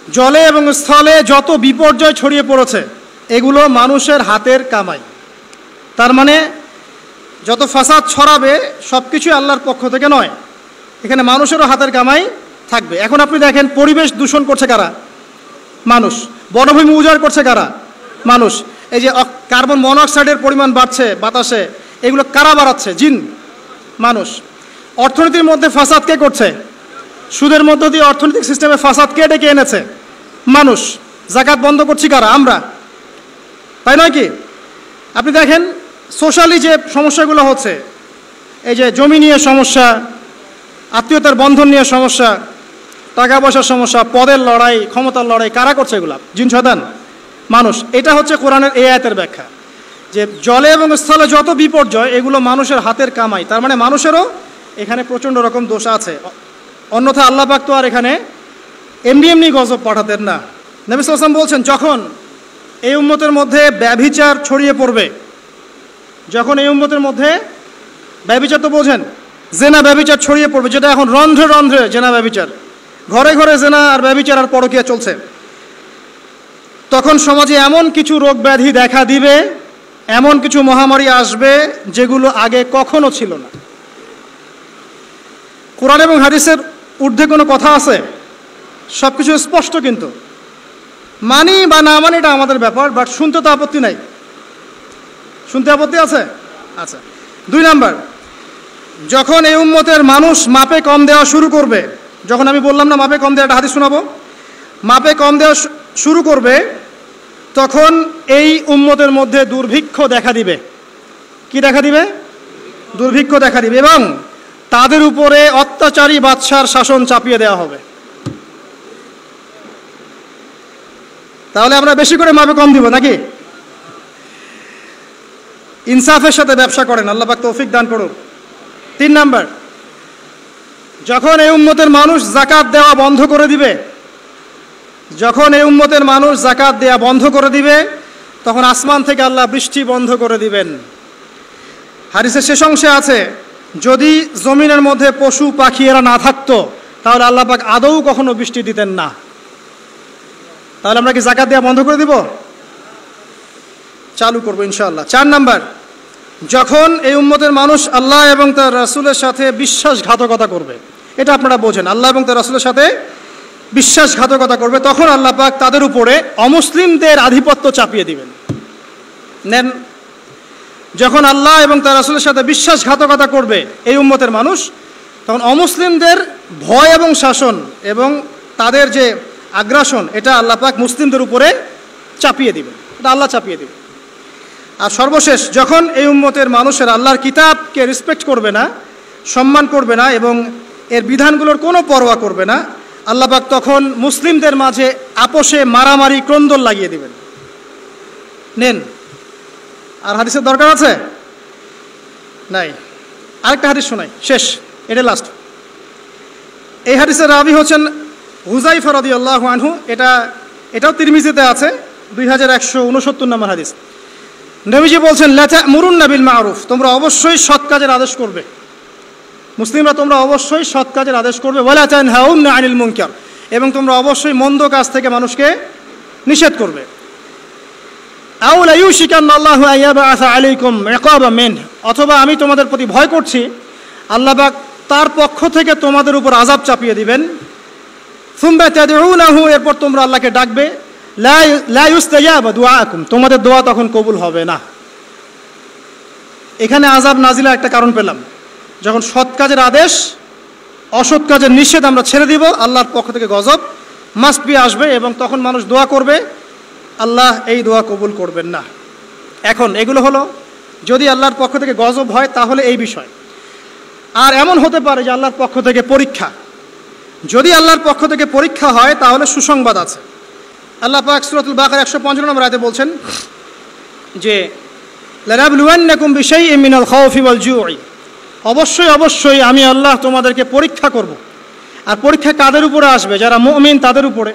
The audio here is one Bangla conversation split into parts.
জলে এবং স্থলে যত বিপর্যয় ছড়িয়ে পড়েছে এগুলো মানুষের হাতের কামাই। তার মানে যত ফাসাদ ছড়াবে সব কিছুই আল্লাহর পক্ষ থেকে নয়, এখানে মানুষেরও হাতের কামাই থাকবে। এখন আপনি দেখেন, পরিবেশ দূষণ করছে কারা? মানুষ। বনভূমি উজাড় করছে কারা? মানুষ। এই যে কার্বন মনোক্সাইডের পরিমাণ বাড়ছে বাতাসে, এগুলো কারা বাড়াচ্ছে? জিন, মানুষ। অর্থনীতির মধ্যে ফাসাদ কে করছে? সুদের মধ্য দিয়ে অর্থনৈতিক সিস্টেমে ফাসাদ কে ডেকে এনেছে? মানুষ। জাকাত বন্ধ করছি কারা? আমরা, তাই নয় কি? আপনি দেখেন সোশ্যালি যে সমস্যাগুলো হচ্ছে, এই যে জমি নিয়ে সমস্যা, আত্মীয়তার বন্ধন নিয়ে সমস্যা, টাকা পয়সার সমস্যা, পদের লড়াই, ক্ষমতার লড়াই, কারা করছে এগুলা? জিন শয়তান, মানুষ। এটা হচ্ছে কোরআনের এই আয়াতের ব্যাখ্যা, যে জলে এবং স্থলে যত বিপর্যয় এগুলো মানুষের হাতের কামাই। তার মানে মানুষেরও এখানে প্রচণ্ড রকম দোষ আছে, অন্যথা আল্লাহ পাক তো আর এখানে এমনি এমনি গজব পাঠাতেন না। নবী সাল্লাল্লাহু আলাইহি ওয়াসাল্লাম বলছেন, যখন এই উম্মতের মধ্যে ব্যভিচার ছড়িয়ে পড়বে, যখন এই উম্মতের মধ্যে ব্যভিচার তো বোঝেন, জেনা ব্যভিচার ছড়িয়ে পড়বে, যেটা এখন রন্ধ্রে রন্ধ্রে জেনা ব্যভিচার, ঘরে ঘরে জেনা আর ব্যভিচার আর পরকীয়া চলছে, তখন সমাজে এমন কিছু রোগ ব্যাধি দেখা দিবে, এমন কিছু মহামারী আসবে যেগুলো আগে কখনো ছিল না। কোরআন এবং হাদিসের ঊর্ধ্বে কোনো কথা আছে? সব কিছু স্পষ্ট, কিন্তু মানি বা না মানি এটা আমাদের ব্যাপার, বাট শুনতে তো আপত্তি নাই। শুনতে আপত্তি আছে? আচ্ছা। 2 নাম্বার, যখন এই উম্মতের মানুষ মাপে কম দেওয়া শুরু করবে, যখন আমি বললাম না মাপে কম দেওয়া, একটা হাদিস শোনাবো, মাপে কম দেওয়া শুরু করবে, তখন এই উম্মতের মধ্যে দুর্ভিক্ষ দেখা দিবে। কি দেখা দিবে? দুর্ভিক্ষ দেখা দিবে, এবং তাদের উপরে অত্যাচারী বাদশার শাসন চাপিয়ে দেওয়া হবে। তাহলে আমরা বেশি করে মাপে কম দিব নাকি? ইনসাফের সাথে ব্যবসা করেন, আল্লাহ পাক তৌফিক দান করুন। 3 নাম্বার, যখন এই উম্মতের মানুষ যাকাত দেওয়া বন্ধ করে দিবে, যখন এই উম্মতের মানুষ যাকাত দেওয়া বন্ধ করে দিবে, তখন আসমান থেকে আল্লাহ বৃষ্টি বন্ধ করে দিবেন। হাদিসের শেষ অংশে আছে, যদি জমিনের মধ্যে পশু পাখি এরা না থাকতো তাহলে আল্লাহ পাক আদৌ কখনো বৃষ্টি দিতেন না। তাহলে আমরা কি যাকাত দেওয়া বন্ধ করে দিব? চালু করবো ইনশাআল্লাহ। 4 নাম্বার, যখন এই উম্মতের মানুষ আল্লাহ এবং তার রাসূলের সাথে বিশ্বাসঘাতকতা করবে, এটা আপনারা বোঝেন, আল্লাহ এবং তার রাসূলের সাথে বিশ্বাসঘাতকতা করবে, তখন আল্লাহ পাক তাদের উপরে অমুসলিমদের আধিপত্য চাপিয়ে দিবেন। নেন, যখন আল্লাহ এবং তার রাসূলের সাথে বিশ্বাসঘাতকতা করবে এই উম্মতের মানুষ, তখন অমুসলিমদের ভয় এবং শাসন এবং তাদের যে আগ্রাসন, এটা আল্লাহ পাক মুসলিমদের উপরে চাপিয়ে দিবেন, এটা আল্লাহ চাপিয়ে দিবেন। আর সর্বশেষ, যখন এই উম্মতের মানুষের আল্লাহর কিতাবকে রেসপেক্ট করবে না, সম্মান করবে না এবং এর বিধানগুলোর কোনো পরোয়া করবে না, আল্লাহ পাক তখন মুসলিমদের মাঝে আপোষে মারামারি ক্রন্দন লাগিয়ে দিবেন। নেন, আর হাদিসের দরকার আছে? নাই। আরেকটা হাদিস শোনাই, শেষ, এটা লাস্ট। এই হাদিসের রাবি হচ্ছেন হুযায়ফা রাদিয়াল্লাহু আনহু। এটাও তিরমিজিতে আছে, 2169 নম্বর হাদিস। নবীজি বলছেন, লা তা'মুরুন্না বিল মা'রুফ, তোমরা অবশ্যই সৎ কাজের আদেশ করবে, মুসলিমরা তোমরা অবশ্যই সৎ কাজের আদেশ করবে, ওয়ালা তানহাউনা আনিল মুনকার, এবং তোমরা অবশ্যই মন্দ কাজ থেকে মানুষকে নিষেধ করবে। আও লা ইউশিকান্না আল্লাহু আইয়াবআসা আলাইকুম ইকাবাম মিনহু, অথবা আমি তোমাদের প্রতি ভয় করছি আল্লাহ পাক তার পক্ষ থেকে তোমাদের উপর আযাব চাপিয়ে দিবেন। সুম্মা তাদউনাহু, এরপর তোমরা আল্লাহকে ডাকবে, লা ইউস্তাজাবু দুআআকুম, তোমাদের দোয়া তখন কবুল হবে না। এখানে আযাব নাজিলা একটা কারণ পেলাম, যখন সৎ কাজের আদেশ, অসৎ কাজের নিষেধ আমরা ছেড়ে দিব, আল্লাহর পক্ষ থেকে গজব মাস্ট বি আসবে, এবং তখন মানুষ দোয়া করবে, আল্লাহ এই দোয়া কবুল করবেন না। এখন এগুলো হলো যদি আল্লাহর পক্ষ থেকে গজব হয় তাহলে এই বিষয়। আর এমন হতে পারে যে আল্লাহর পক্ষ থেকে পরীক্ষা, যদি আল্লাহর পক্ষ থেকে পরীক্ষা হয় তাহলে সুসংবাদ আছে। আল্লাহ পাক সূরাতুল বাকারা 155 নম্বর আয়াতে বলছেন যে লানাবলুওয়ান্নাকুম বিশাইইন মিনাল খাউফি ওয়াল জু'i, অবশ্যই অবশ্যই আমি আল্লাহ তোমাদেরকে পরীক্ষা করব। আর পরীক্ষা কাদের উপরে আসবে? যারা মুমিন তাদের উপরে,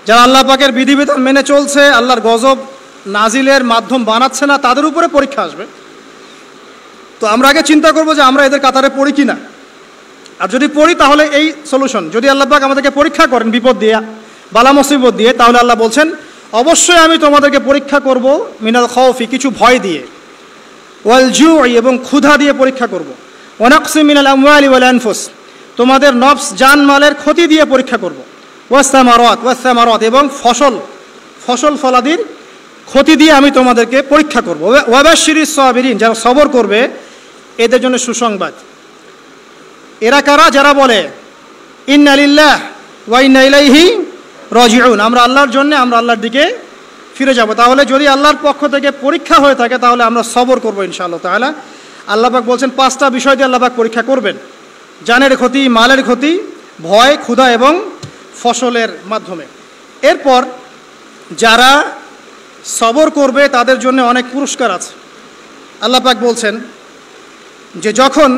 যারা আল্লাহ পাকের বিধিবিধান মেনে চলছে, আল্লাহর গজব নাজিলের মাধ্যম বানাচ্ছে না, তাদের উপরে পরীক্ষা আসবে। তো আমরা আগে চিন্তা করব যে আমরা এদের কাতারে পড়ি কি না, আর যদি পড়ি তাহলে এই সলিউশন। যদি আল্লাহ পাক আমাদেরকে পরীক্ষা করেন বিপদ দিয়ে, বালা মুসিবত দিয়ে, তাহলে আল্লাহ বলছেন অবশ্যই আমি তোমাদেরকে পরীক্ষা করব মিনাল খাউফি, কিছু ভয় দিয়ে, ওয়াল জুই, এবং ক্ষুধা দিয়ে পরীক্ষা করব, ওয়া নাকসি মিনাল আমওয়ালি ওয়াল আনফুস, তোমাদের নফস জানমালের ক্ষতি দিয়ে পরীক্ষা করব, ওয়াস-সামারাত, এবং ফসল ফলাদির ক্ষতি দিয়ে আমি তোমাদেরকে পরীক্ষা করব, ওয়া বাশশিরিস সাবিরিন, যারা সবর করবে এদের জন্য সুসংবাদ। এরা কারা? যারা বলে ইন্না লিল্লাহ ওয়া ইন্না ইলাইহি রাজিউন, আমরা আল্লাহর জন্য, আমরা আল্লাহর দিকে ফিরে যাব। তাহলে যদি আল্লাহর পক্ষ থেকে পরীক্ষা হয়ে থাকে তাহলে আমরা সবর করব ইনশাআল্লাহ তাআলা। আল্লাহ পাক বলছেন 5টা বিষয় দিয়ে আল্লাহ পাক পরীক্ষা করবেন: জানের ক্ষতি, মালের ক্ষতি, ভয়, ক্ষুধা এবং ফসলের মাধ্যমে। এরপর যারা সবর করবে তাদের জন্য অনেক পুরস্কার আছে। আল্লাহ পাক বলছেন যে যখন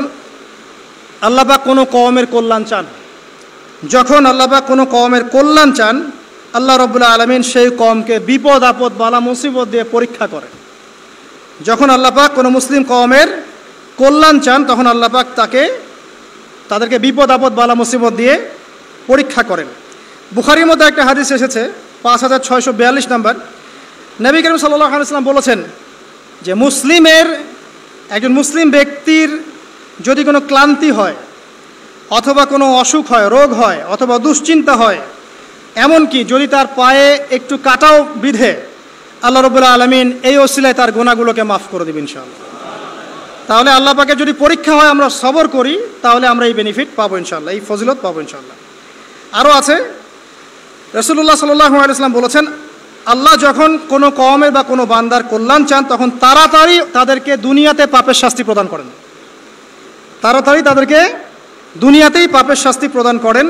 আল্লাহ পাক কোনো কওমের কল্যাণ চান, যখন আল্লাহ পাক কোনো কওমের কল্যাণ চান, আল্লাহ রাব্বুল আলামিন সেই কওমকে বিপদ আপদ বালা মুসিবত দিয়ে পরীক্ষা করেন। যখন আল্লাহ পাক কোনো মুসলিম কওমের কল্যাণ চান তখন আল্লাহ পাক তাদেরকে বিপদ আপদ বালা মুসিবত দিয়ে পরীক্ষা করেন। বুখারীর মধ্যে একটা হাদিস এসেছে 5642 নম্বর, নবী করিম সাল্লাল্লাহু আলাইহি ওয়াসাল্লাম বলেছেন যে একজন মুসলিম ব্যক্তির যদি কোনো ক্লান্তি হয়, অথবা কোনো অসুখ হয়, রোগ হয়, অথবা দুশ্চিন্তা হয়, এমনকি যদি তার পায়ে একটু কাটাও বিধে, আল্লাহ রাব্বুল আলামিন এই ওসিলায় তার গুনাহগুলোকে মাফ করে দেবেন ইনশাআল্লাহ। তাহলে আল্লাহ পাকের যদি পরীক্ষা হয়, আমরা সবর করি, তাহলে আমরা এই বেনিফিট পাবো ইনশাআল্লাহ, এই ফজিলত পাবো ইনশাআল্লাহ। আরও আছে, রাসূলুল্লাহ সাল্লাল্লাহু আলাইহি ওয়াসাল্লাম বলেছেন আল্লাহ যখন কোনো কওমের বা কোনো বান্দার কল্যাণ চান তখন তাড়াতাড়ি তাদেরকে দুনিয়াতে পাপের শাস্তি প্রদান করেন, তাড়াতাড়ি তাদেরকে দুনিয়াতেই পাপের শাস্তি প্রদান করেন।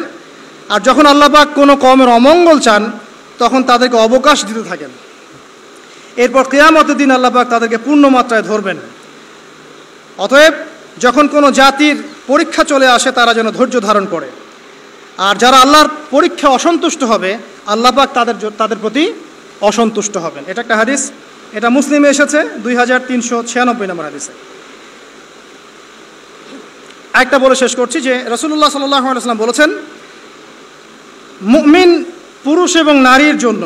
আর যখন আল্লাহ পাক কোনো কওমের অমঙ্গল চান তখন তাদেরকে অবকাশ দিতে থাকেন। এরপর কিয়ামতের দিন আল্লাহ পাক তাদেরকে পূর্ণ মাত্রায় ধরবেন। অতএব যখন কোনো জাতির পরীক্ষা চলে আসে তারা যেন ধৈর্য ধারণ করে, আর যারা আল্লাহর পরীক্ষা অসন্তুষ্ট হবে আল্লাহ পাক তাদের প্রতি অসন্তুষ্ট হবেন। এটা একটা হাদিস, এটা মুসলিমে এসেছে 2396 নম্বর হাদিসে। একটা বলে শেষ করছি যে রাসূলুল্লাহ সাল্লাল্লাহু আলাইহি ওয়াসাল্লাম বলেছেন মুমিন পুরুষ এবং নারীর জন্য,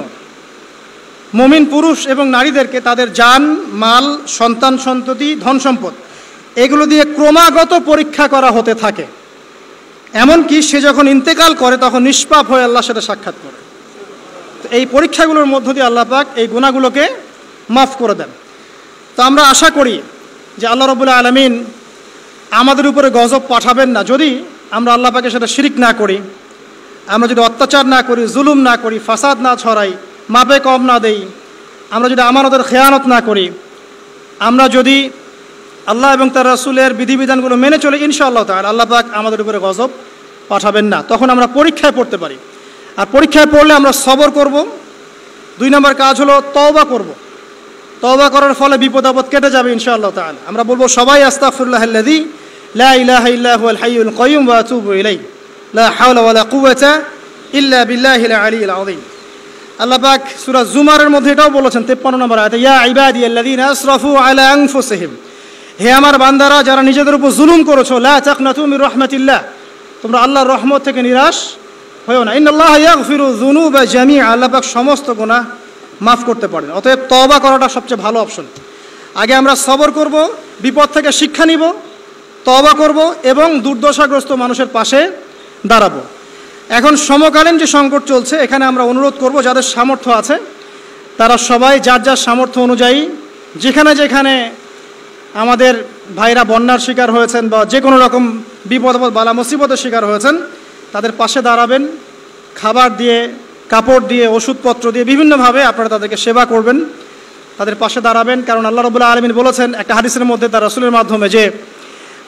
মুমিন পুরুষ এবং নারীদেরকে তাদের জান, মাল, সন্তান সন্ততি, ধন সম্পদ এগুলো দিয়ে ক্রমাগত পরীক্ষা করা হতে থাকে। এমনকি সে যখন ইন্তেকাল করে তখন নিষ্পাপ হয়ে আল্লাহর সাথে সাক্ষাৎ করে। তো এই পরীক্ষাগুলোর মধ্য দিয়ে আল্লাহ পাক এই গুনাহগুলোকে মাফ করে দেন। তো আমরা আশা করি যে আল্লাহ রাব্বুল আলামিন আমাদের উপরে গজব পাঠাবেন না যদি আমরা আল্লাহ পাকের সাথে শিরিক না করি, আমরা যদি অত্যাচার না করি, জুলুম না করি, ফাসাদ না ছড়াই, মাপে কম না দেই, আমরা যদি আমানতের খেয়ানত না করি, আমরা যদি আল্লাহ এবং তার রাসূলের বিধিবিধানগুলো মেনে চলে, ইনশাআল্লাহ তাআলা আল্লাহ পাক আমাদের উপরে গজব পাঠাবেন না। তখন আমরা পরীক্ষায় পড়তে পারি, আর পরীক্ষায় পড়লে আমরা সবর করব। 2 নম্বর কাজ হলো তওবা করব। তওবা করার ফলে বিপদ আপদ কেটে যাবে ইনশাআল্লাহ তাআলা। আমরা বলবো সবাই আস্তাগফিরুল্লাহাল্লাযী লা ইলাহা ইল্লা হুয়াল হাইয়ুল কাইয়্যুম ওয়া আতুবু ইলাইহি লা হাওলা ওয়ালা কুওয়াতা ইল্লা বিল্লাহিল আলিয়্যিল আযীম। আল্লাহ পাক সূরা জুমারের মধ্যে এটাও বলেছেন 53 নম্বর আয়াতে, ইয়া ইবাদিয়াল্লাযীনা আসরাফু আলা আনফুসিহিম, হে আমার বান্দারা যারা নিজেদের উপর জুলুম করেছো, লা তাকনাতু মির রাহমাতিল্লাহ, তোমরা আল্লাহর রহমত থেকে নিরাশ হয়েও না। ইন্নাল্লাহা ইয়াগফিরু যুনুবা জামিআ, আল্লাহ পাক সমস্ত গুনাহ মাফ করতে পারেন। অতএব তওবা করাটা সবচেয়ে ভালো অপশন। আগে আমরা সবর করব, বিপদ থেকে শিক্ষা নিব, তওবা করব এবং দুর্দশাগ্রস্ত মানুষের পাশে দাঁড়াবো। এখন সমকালীন যে সংকট চলছে এখানে আমরা অনুরোধ করব যাদের সামর্থ্য আছে তারা সবাই যার যার সামর্থ্য অনুযায়ী যেখানে যেখানে আমাদের ভাইরা বন্যার শিকার হয়েছেন বা যে কোনো রকম বিপদ আপদ বালা মুসিবতের শিকার হয়েছেন তাদের পাশে দাঁড়াবেন, খাবার দিয়ে, কাপড় দিয়ে, ওষুধপত্র দিয়ে বিভিন্নভাবে আপনারা তাদেরকে সেবা করবেন, তাদের পাশে দাঁড়াবেন। কারণ আল্লাহ রাব্বুল আলামিন বলেছেন একটা হাদিসের মধ্যে তার রাসূলের মাধ্যমে যে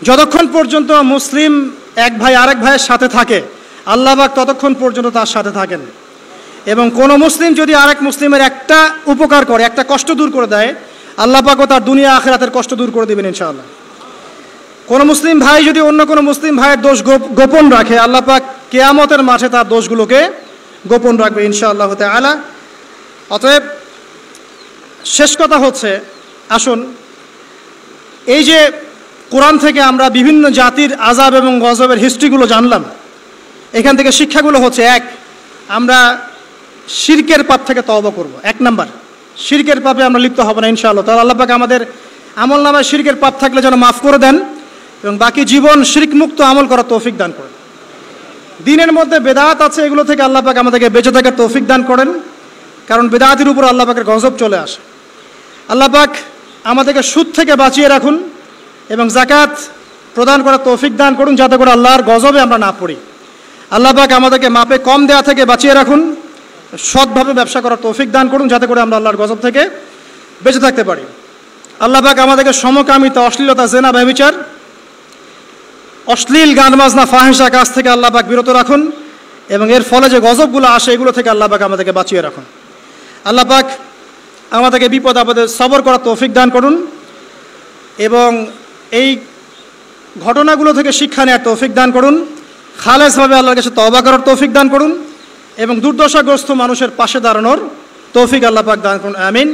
যতক্ষণ পর্যন্ত মুসলিম এক ভাই আরেক ভাইয়ের সাথে থাকে আল্লাহ পাক ততক্ষণ পর্যন্ত তার সাথে থাকেন। এবং কোনো মুসলিম যদি আরেক মুসলিমের একটা উপকার করে, একটা কষ্ট দূর করে দেয়, আল্লাহ পাকও তার দুনিয়া আখিরাতের কষ্ট দূর করে দেবেন ইনশাআল্লাহ। কোনো মুসলিম ভাই যদি অন্য কোনো মুসলিম ভাইয়ের দোষ গোপন রাখে, আল্লাহ পাক কিয়ামতের মাঠে তার দোষগুলোকে গোপন রাখবে ইনশাআল্লাহ তাআলা। অতএব শেষ কথা হচ্ছে, আসুন এই যে কোরআন থেকে আমরা বিভিন্ন জাতির আযাব এবং গজবের হিস্ট্রিগুলো জানলাম, এখান থেকে শিক্ষাগুলো হচ্ছে: 1, আমরা শিরকের পাপ থেকে তওবা করব। 1 নাম্বার, শিরকের পাপে আমরা লিপ্ত হব না ইনশাআল্লাহ। তাহলে আল্লাহ পাক আমাদের আমল নামায় শিরকের পাপ থাকলে যেন মাফ করে দেন এবং বাকি জীবন শিরক মুক্ত আমল করার তৌফিক দান করেন। দিনের মধ্যে বেদাত আছে, এগুলো থেকে আল্লাহ পাক আমাদেরকে বেঁচে থাকার তৌফিক দান করেন, কারণ বেদাতের উপর আল্লাহ পাকের গজব চলে আসে। আল্লাহ পাক আমাদেরকে সুদ থেকে বাঁচিয়ে রাখুন এবং যাকাত প্রদান করার তৌফিক দান করুন, যাতে করে আল্লাহর গজবে আমরা না পড়ি। আল্লাহ পাক আমাদেরকে মাপে কম দেওয়া থেকে বাঁচিয়ে রাখুন, সৎভাবে ব্যবসা করার তৌফিক দান করুন, যাতে করে আমরা আল্লাহর গজব থেকে বেঁচে থাকতে পারি। আল্লাহ পাক আমাদেরকে সমকামিতা, অশ্লীলতা, জেনা, ব্যভিচার, অশ্লীল গান বাজনা, ফাহিশা কাজ থেকে আল্লাহ পাক বিরত রাখুন এবং এর ফলে যে গজবগুলো আসে এগুলো থেকে আল্লাহ পাক আমাদেরকে বাঁচিয়ে রাখুন। আল্লাহ পাক আমাদেরকে বিপদ আপদে সবর করার তৌফিক দান করুন এবং এই ঘটনাগুলো থেকে শিক্ষা নেওয়ার তৌফিক দান করুন। খালেসভাবে আল্লাহর কাছে তওবা করার তৌফিক দান করুন এবং দুর্দশাগ্রস্ত মানুষের পাশে দাঁড়ানোর তৌফিক আল্লাহ পাক দান করুন। আমিন।